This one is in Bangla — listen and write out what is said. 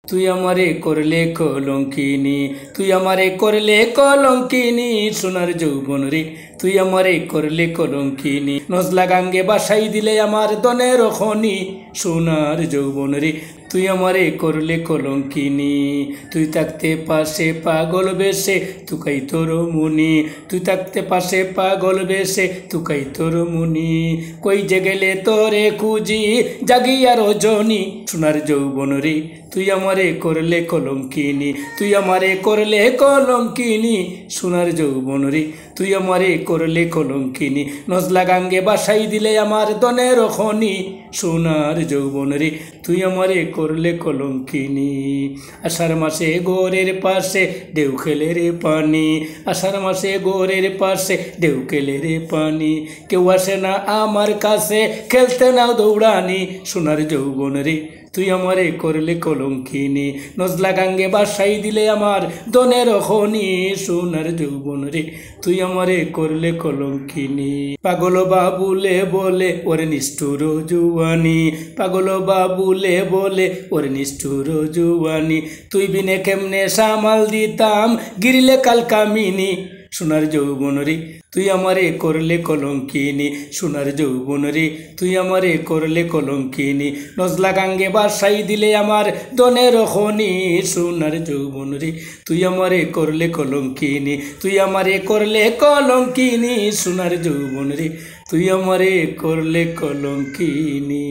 তুই আমারে করলে কলঙ্কিনী, তুই আমারে করলে কলঙ্কিনী, সোনার যৌবন রে তুই আমারে করলে কলঙ্কিনী। নজলা গাঙ্গে বাসাই দিলে আমার দনের খনি, সোনার যৌবন রে তুই আমারে করলে কলঙ্কিনী। তুই থাকতে পাশে পাগল বেশে তুকাই তোর মুনি, তুই থাকতে পাশে পাগল বেশে তুকাই তোর মুনি। কই যে গেলে তোরে খুঁজি জাগিয়া রজনী, সোনার যৌবন রে তুই আমারে করলে কলঙ্কিনী, তুই আমারে করলে কলঙ্কিনী, সোনার যৌবন রে তুই আমারে করলে কলঙ্কিনী। নজলা গাঙ্গে বাসাই দিলে আমার দনের খনি, সোনার যৌবন রে তুই আমারে করলে কলঙ্কিনী। আষাঢ় মাসে গোরের পাশে ঢেউ খেলে রে পানি, আষাঢ় মাসে গোরের পাশে ঢেউ খেলে রে পানি। কেউ আসে না আমার কাছে খেলতে না দৌড়ানি, সোনার যৌবন রে তুই আমারে করলে কলঙ্কিনী। নজলা গাঙ্গে বাসাই দিলে আমার দনের খনি, সোনার যৌবন রে তুই আমারে করলে কলঙ্কিনী। পাগল বাবুলে বলে ওরে নিষ্ঠুর জুয়ানি, পাগল বাবুলে বলে ওরে নিষ্ঠুর জুয়ানি। তুই বিনে কেমনে সামাল দিতাম গিরিলে কাল কামিনী, সোনার যৌবন রে তুই আমারে করলে কলঙ্কিনী, সোনার যৌবন রে তুই আমারে করলে কলঙ্কিনী। নজলা গাঙ্গে বাসাই দিলে আমার দনের খনি, সোনার যৌবন রে তুই আমারে করলে কলঙ্কিনী, তুই আমারে করলে কলঙ্কিনী, সোনার যৌবন রে তুই আমারে করলে কলঙ্কিনী।